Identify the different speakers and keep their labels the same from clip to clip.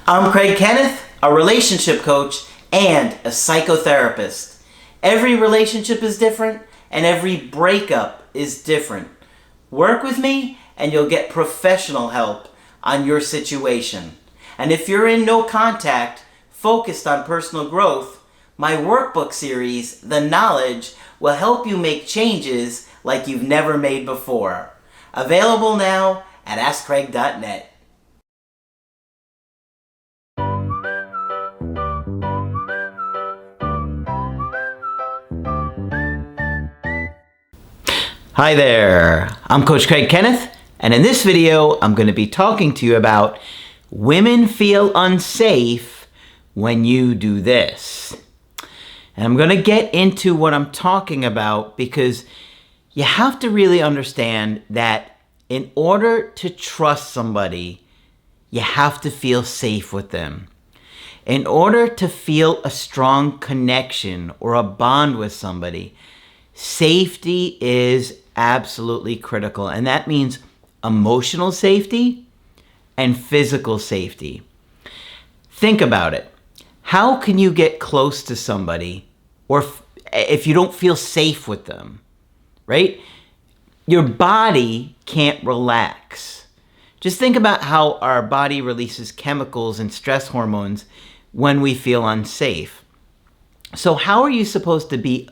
Speaker 1: I'm Kenneth, a relationship coach and a psychotherapist. Every relationship is different and every breakup is different. Work with me and you'll get professional help on your situation. And if you're in no contact, focused on personal growth, my workbook series, The Knowledge, will help you make changes like you've never made before. Available now at AskCraig.net. Hi there, I'm Coach Craig Kenneth, and in this video I'm going to be talking to you about women feel unsafe when you do this. And I'm going to get into what I'm talking about because you have to really understand that in order to trust somebody, you have to feel safe with them. In order to feel a strong connection or a bond with somebody, safety is absolutely critical, and that means emotional safety and physical safety. Think about it. How can you get close to somebody or if you don't feel safe with them, right? Your body can't relax. Just think about how our body releases chemicals and stress hormones when we feel unsafe. So how are you supposed to be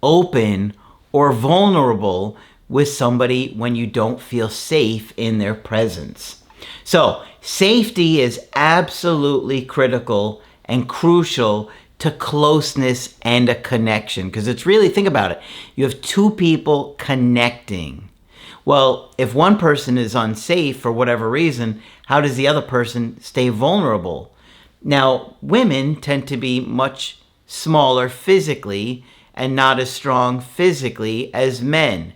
Speaker 1: open or vulnerable with somebody when you don't feel safe in their presence? So safety is absolutely critical and crucial to closeness and a connection, because it's really, think about it, you have two people connecting. Well, if one person is unsafe for whatever reason, how does the other person stay vulnerable? Now, women tend to be much smaller physically and not as strong physically as men,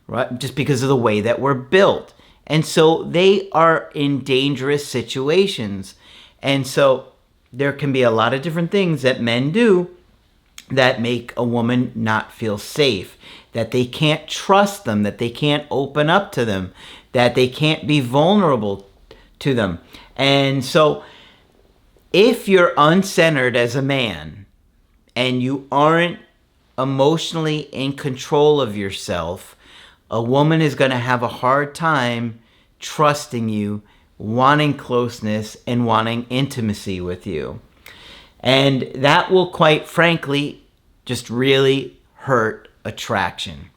Speaker 1: right? Just because of the way that we're built. And so they are in dangerous situations. And so there can be a lot of different things that men do that make a woman not feel safe, that they can't trust them, that they can't open up to them, that they can't be vulnerable to them. And so if you're uncentered as a man and you aren't emotionally in control of yourself, a woman is going to have a hard time trusting you, wanting closeness, and wanting intimacy with you. And that will, quite frankly, just really hurt attraction.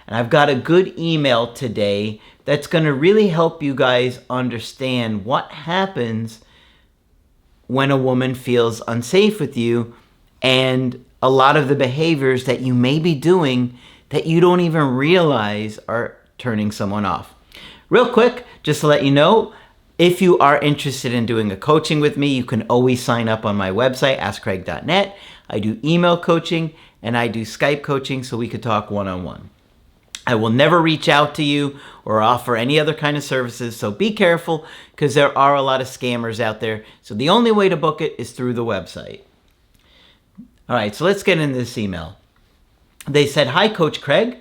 Speaker 1: And I've got a good email today that's going to really help you guys understand what happens when a woman feels unsafe with you and a lot of the behaviors that you may be doing that you don't even realize are turning someone off. Real quick, just to let you know, if you are interested in doing a coaching with me, you can always sign up on my website, AskCraig.net. I do email coaching and I do Skype coaching so we could talk one-on-one. I will never reach out to you or offer any other kind of services, so be careful because there are a lot of scammers out there. So the only way to book it is through the website. All right, so let's get into this email. They said, "Hi, Coach Craig.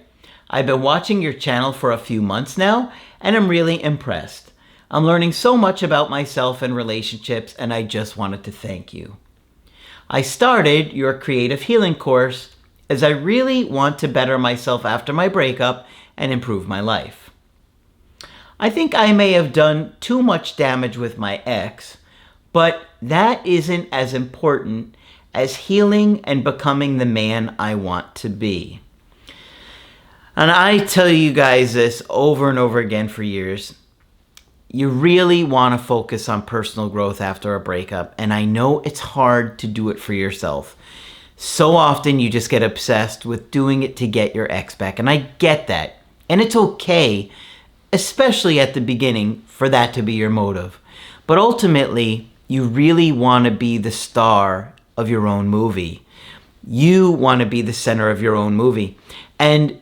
Speaker 1: I've been watching your channel for a few months now, and I'm really impressed. I'm learning so much about myself and relationships, and I just wanted to thank you. I started your creative healing course as I really want to better myself after my breakup and improve my life. I think I may have done too much damage with my ex, but that isn't as important as healing and becoming the man I want to be." And I tell you guys this over and over again for years. You really want to focus on personal growth after a breakup. And I know it's hard to do it for yourself. So often you just get obsessed with doing it to get your ex back. And I get that. And it's okay, especially at the beginning, for that to be your motive. But ultimately, you really want to be the star of your own movie. You want to be the center of your own movie. And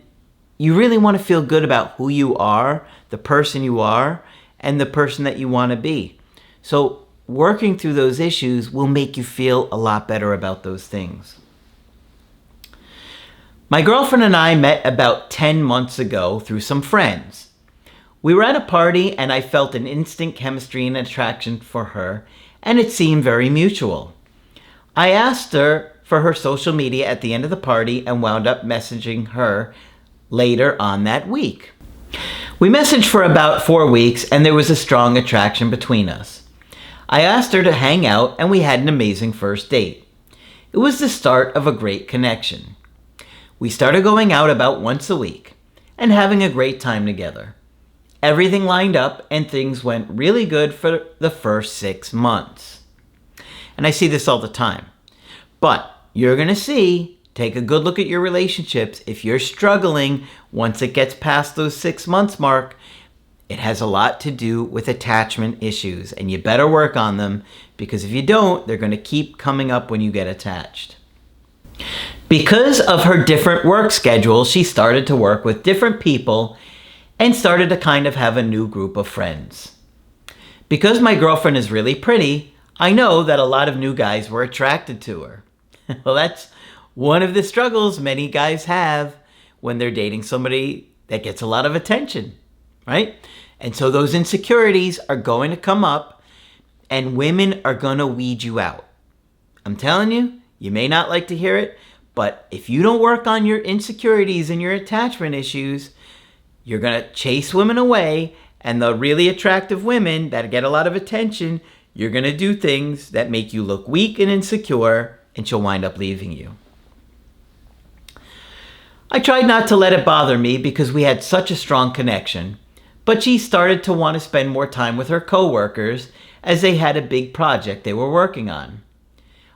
Speaker 1: you really want to feel good about who you are, the person you are, and the person that you want to be. So working through those issues will make you feel a lot better about those things. My girlfriend and I met about 10 months ago through some friends. We were at a party and I felt an instant chemistry and attraction for her, and it seemed very mutual. I asked her for her social media at the end of the party and wound up messaging her later on that week. We messaged for about 4 weeks, and there was a strong attraction between us. I asked her to hang out, and we had an amazing first date. It was the start of a great connection. We started going out about once a week and having a great time together. Everything lined up and things went really good for the first 6 months. And I see this all the time. But you're going to see, take a good look at your relationships. If you're struggling once it gets past those 6 months mark, it has a lot to do with attachment issues, and you better work on them, because if you don't, they're going to keep coming up when you get attached. Because of her different work schedule, she started to work with different people and started to kind of have a new group of friends. Because my girlfriend is really pretty, I know that a lot of new guys were attracted to her. Well, that's one of the struggles many guys have when they're dating somebody that gets a lot of attention, right? And so those insecurities are going to come up, and women are going to weed you out. I'm telling you, you may not like to hear it, but if you don't work on your insecurities and your attachment issues, you're going to chase women away, and the really attractive women that get a lot of attention, you're going to do things that make you look weak and insecure, and she'll wind up leaving you. I tried not to let it bother me because we had such a strong connection, but she started to want to spend more time with her coworkers as they had a big project they were working on.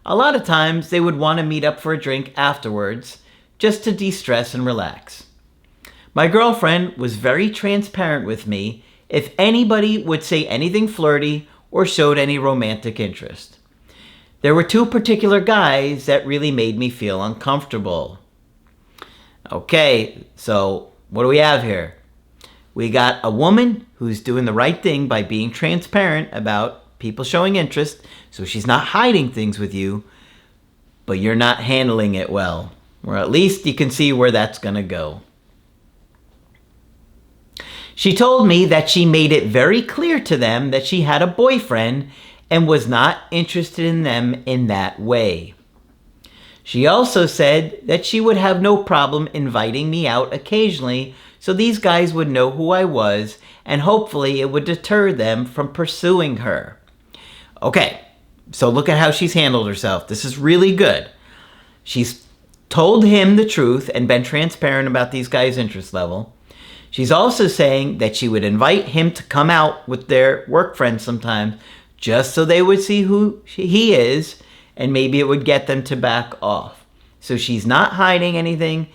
Speaker 1: A lot of times they would want to meet up for a drink afterwards just to de-stress and relax. My girlfriend was very transparent with me if anybody would say anything flirty or showed any romantic interest. There were 2 particular guys that really made me feel uncomfortable. Okay, so what do we have here? We got a woman who's doing the right thing by being transparent about people showing interest, so she's not hiding things with you, but you're not handling it well. Or at least you can see where that's going to go. She told me that she made it very clear to them that she had a boyfriend and was not interested in them in that way. She also said that she would have no problem inviting me out occasionally so these guys would know who I was, and hopefully it would deter them from pursuing her. Okay, so look at how she's handled herself. This is really good. She's told him the truth and been transparent about these guys' interest level. She's also saying that she would invite him to come out with their work friends sometimes just so they would see who he is, and maybe it would get them to back off. So she's not hiding anything.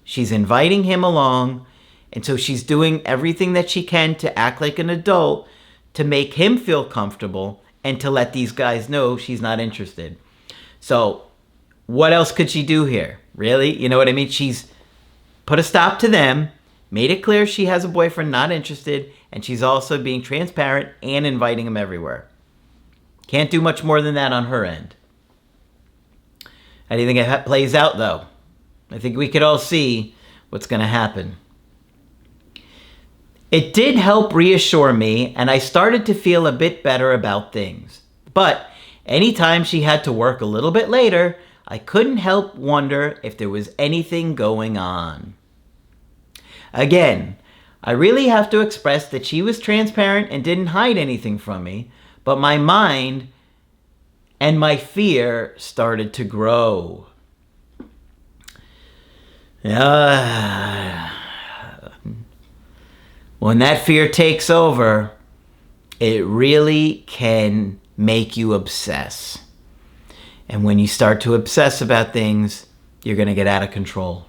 Speaker 1: She's inviting him along. And so she's doing everything that she can to act like an adult to make him feel comfortable and to let these guys know she's not interested. So what else could she do here? Really? You know what I mean? She's put a stop to them, made it clear she has a boyfriend, not interested, and she's also being transparent and inviting him everywhere. Can't do much more than that on her end. How do you think it plays out, though? I think we could all see what's going to happen. It did help reassure me, and I started to feel a bit better about things. But anytime she had to work a little bit later, I couldn't help wonder if there was anything going on. Again, I really have to express that she was transparent and didn't hide anything from me, but my mind and my fear started to grow. When that fear takes over, it really can make you obsess. And when you start to obsess about things, you're going to get out of control.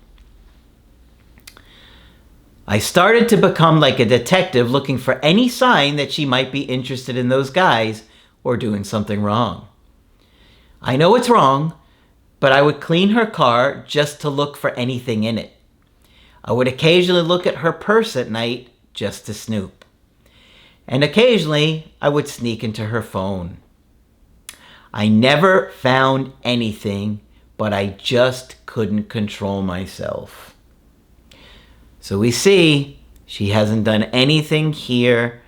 Speaker 1: I started to become like a detective looking for any sign that she might be interested in those guys or doing something wrong. I know it's wrong, but I would clean her car just to look for anything in it. I would occasionally look at her purse at night just to snoop. And occasionally, I would sneak into her phone. I never found anything, but I just couldn't control myself. So we see she hasn't done anything here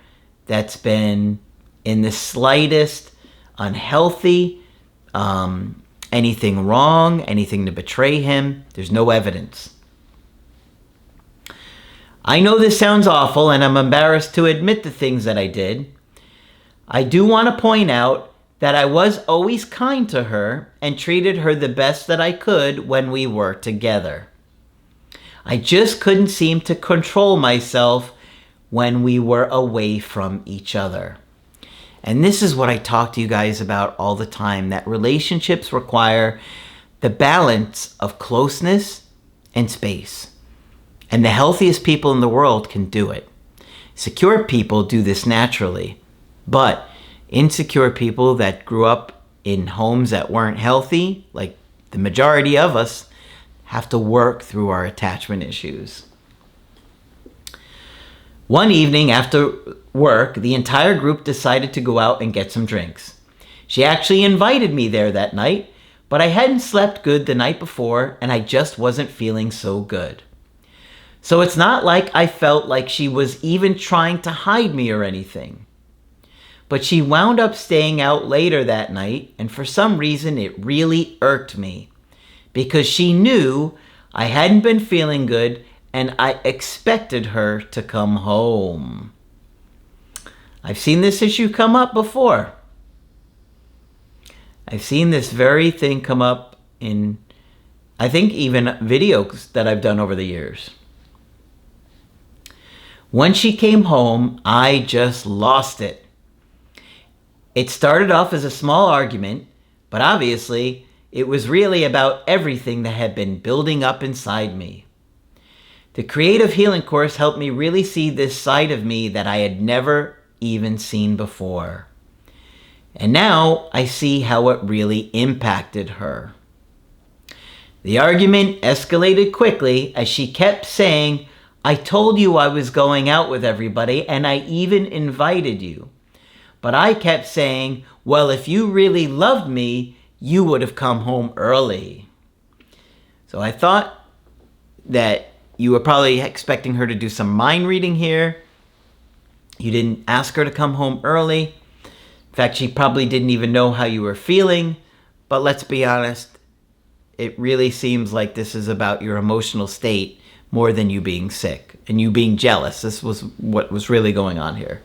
Speaker 1: that's been in the slightest unhealthy, anything wrong, anything to betray him. There's no evidence. I know this sounds awful, and I'm embarrassed to admit the things that I did. I do want to point out that I was always kind to her and treated her the best that I could when we were together. I just couldn't seem to control myself when we were away from each other. And this is what I talk to you guys about all the time, that relationships require the balance of closeness and space. And the healthiest people in the world can do it. Secure people do this naturally, but insecure people that grew up in homes that weren't healthy, like the majority of us, have to work through our attachment issues. One evening after work, the entire group decided to go out and get some drinks. She actually invited me there that night, but I hadn't slept good the night before and I just wasn't feeling so good. So it's not like I felt like she was even trying to hide me or anything. But she wound up staying out later that night, and for some reason it really irked me because she knew I hadn't been feeling good and I expected her to come home. I've seen this issue come up before. I've seen this very thing come up in, I think, even videos that I've done over the years. When she came home, I just lost it. It started off as a small argument, but obviously it was really about everything that had been building up inside me. The creative healing course helped me really see this side of me that I had never even seen before. And now I see how it really impacted her. The argument escalated quickly as she kept saying, "I told you I was going out with everybody and I even invited you." But I kept saying, "Well, if you really loved me, you would have come home early." So I thought that you were probably expecting her to do some mind reading here. You didn't ask her to come home early. In fact, she probably didn't even know how you were feeling. But let's be honest, it really seems like this is about your emotional state more than you being sick and you being jealous. This was what was really going on here.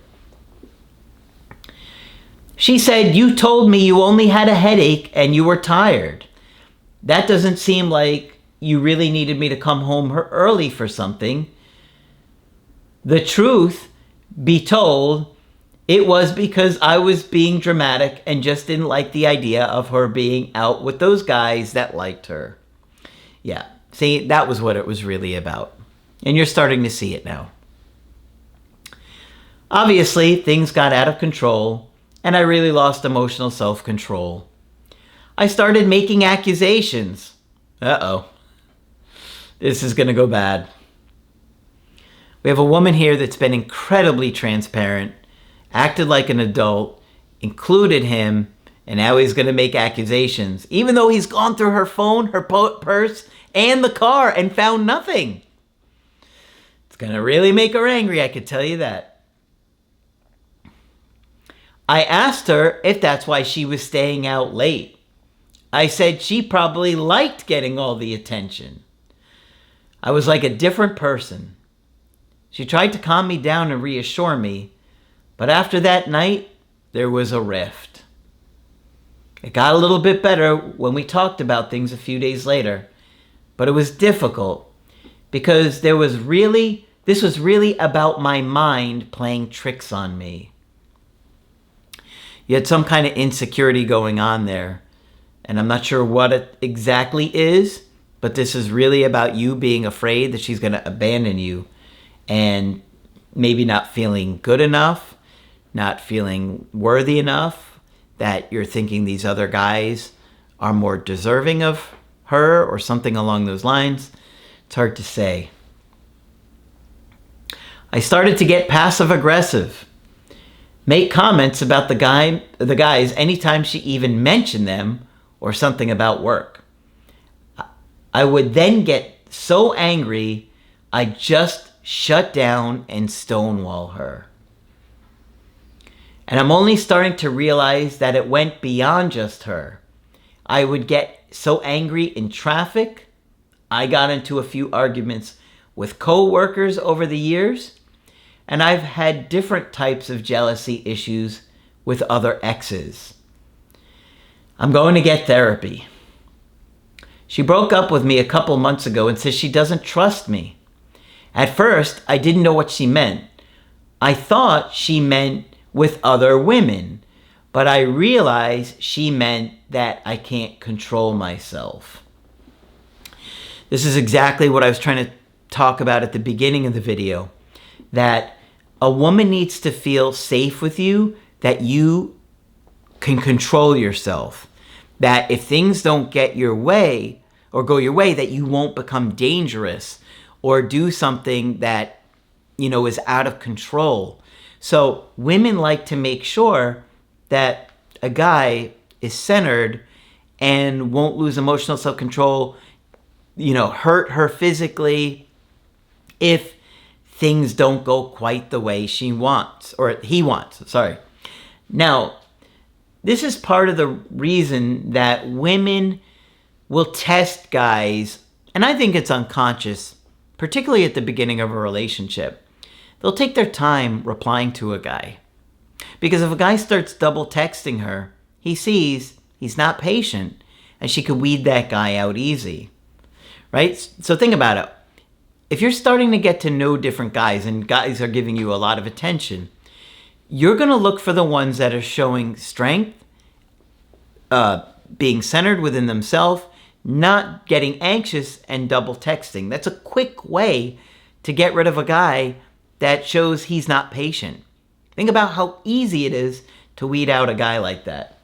Speaker 1: She said, "You told me you only had a headache and you were tired. That doesn't seem like you really needed me to come home early for something. The truth be told, it was because I was being dramatic and just didn't like the idea of her being out with those guys that liked her." Yeah, see, that was what it was really about. And you're starting to see it now. Obviously, things got out of control, and I really lost emotional self-control. I started making accusations. Uh-oh. This is going to go bad. We have a woman here that's been incredibly transparent, acted like an adult, included him, and now he's going to make accusations, even though he's gone through her phone, her purse, and the car and found nothing. It's going to really make her angry, I could tell you that. I asked her if that's why she was staying out late. I said she probably liked getting all the attention. I was like a different person. She tried to calm me down and reassure me, but after that night, there was a rift. It got a little bit better when we talked about things a few days later, but it was difficult because this was really about my mind playing tricks on me. You had some kind of insecurity going on there, and I'm not sure what it exactly is, but this is really about you being afraid that she's going to abandon you and maybe not feeling good enough, not feeling worthy enough, that you're thinking these other guys are more deserving of her or something along those lines. It's hard to say. I started to get passive aggressive, make comments about the guys anytime she even mentioned them or something about work. I would then get so angry, I just shut down and stonewall her. And I'm only starting to realize that it went beyond just her. I would get so angry in traffic. I got into a few arguments with co-workers over the years. And I've had different types of jealousy issues with other exes. I'm going to get therapy. She broke up with me a couple months ago and says she doesn't trust me. At first, I didn't know what she meant. I thought she meant with other women, but I realized she meant that I can't control myself. This is exactly what I was trying to talk about at the beginning of the video, that a woman needs to feel safe with you, that you can control yourself, that if things don't get your way or go your way, that you won't become dangerous or do something that, is out of control. So women like to make sure that a guy is centered and won't lose emotional self-control, hurt her physically if things don't go quite the way she wants, or he wants, sorry. Now, this is part of the reason that women will test guys, and I think it's unconscious, particularly at the beginning of a relationship. They'll take their time replying to a guy. Because if a guy starts double texting her, he sees he's not patient, and she could weed that guy out easy, right? So think about it. If you're starting to get to know different guys, and guys are giving you a lot of attention, you're going to look for the ones that are showing strength, being centered within themselves, not getting anxious and double texting. That's a quick way to get rid of a guy that shows he's not patient. Think about how easy it is to weed out a guy like that.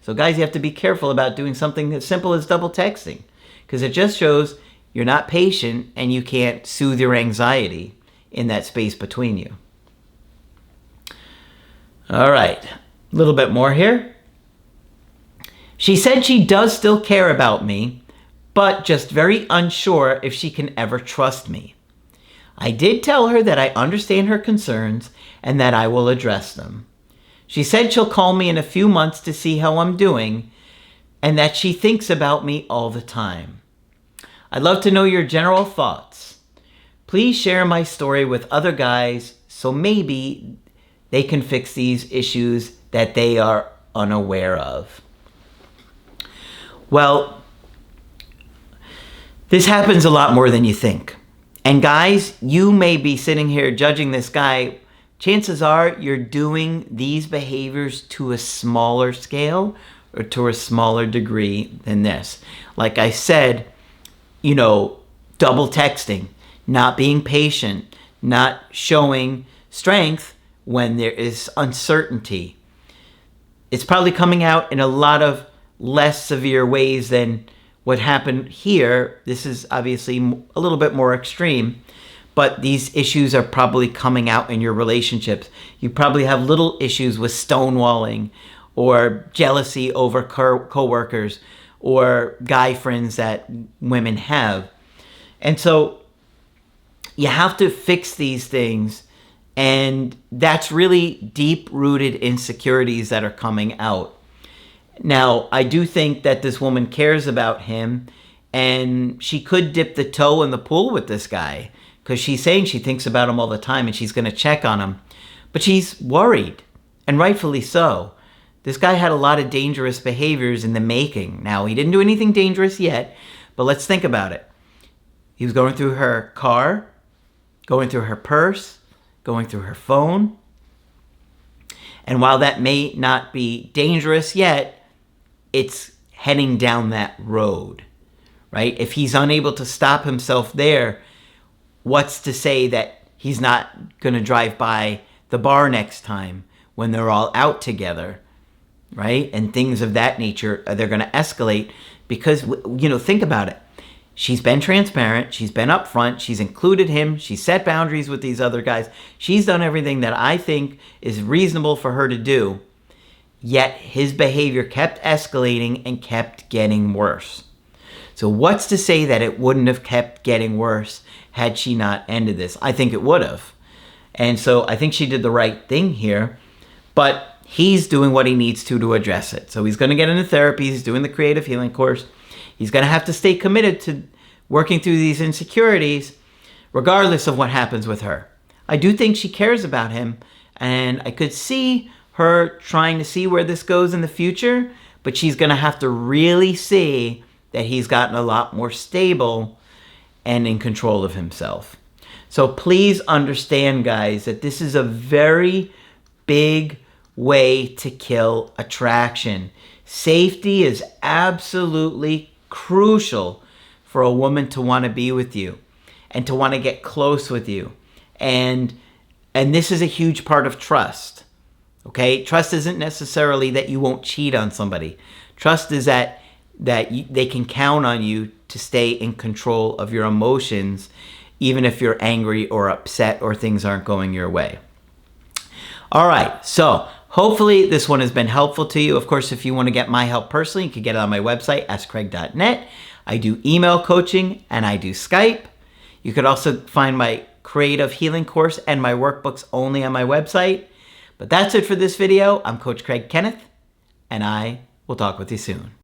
Speaker 1: So guys, you have to be careful about doing something as simple as double texting, because it just shows you're not patient and you can't soothe your anxiety in that space between you. All right, a little bit more here. She said she does still care about me, but just very unsure if she can ever trust me. I did tell her that I understand her concerns and that I will address them. She said she'll call me in a few months to see how I'm doing and that she thinks about me all the time. I'd love to know your general thoughts. Please share my story with other guys so maybe they can fix these issues that they are unaware of. Well, this happens a lot more than you think. And guys, you may be sitting here judging this guy. Chances are you're doing these behaviors to a smaller scale or to a smaller degree than this. Like I said, double texting, not being patient, not showing strength when there is uncertainty. It's probably coming out in a lot of less severe ways than what happened here. This is obviously a little bit more extreme, but these issues are probably coming out in your relationships. You probably have little issues with stonewalling or jealousy over co-workers or guy friends that women have. And so you have to fix these things, and that's really deep-rooted insecurities that are coming out. Now, I do think that this woman cares about him, and she could dip the toe in the pool with this guy because she's saying she thinks about him all the time and she's going to check on him. But she's worried, and rightfully so. This guy had a lot of dangerous behaviors in the making. Now, he didn't do anything dangerous yet, but let's think about it. He was going through her car, going through her purse, going through her phone. And while that may not be dangerous yet, it's heading down that road, right? If he's unable to stop himself there, what's to say that he's not going to drive by the bar next time when they're all out together, right? And things of that nature, they're going to escalate because, think about it. She's been transparent. She's been upfront. She's included him. She's set boundaries with these other guys. She's done everything that I think is reasonable for her to do. Yet his behavior kept escalating and kept getting worse. So what's to say that it wouldn't have kept getting worse had she not ended this? I think it would have. And so I think she did the right thing here. But he's doing what he needs to address it. So he's going to get into therapy. He's doing the creative healing course. He's going to have to stay committed to working through these insecurities, regardless of what happens with her. I do think she cares about him, and I could see her trying to see where this goes in the future, but she's going to have to really see that he's gotten a lot more stable and in control of himself. So please understand, guys, that this is a very big way to kill attraction. Safety is absolutely crucial for a woman to want to be with you and to want to get close with you. And this is a huge part of trust. Okay? Trust isn't necessarily that you won't cheat on somebody. Trust is that they can count on you to stay in control of your emotions, even if you're angry or upset or things aren't going your way. All right, so hopefully this one has been helpful to you. Of course, if you want to get my help personally, you can get it on my website, askcraig.net. I do email coaching and I do Skype. You could also find my creative healing course and my workbooks only on my website. But that's it for this video. I'm Coach Craig Kenneth, and I will talk with you soon.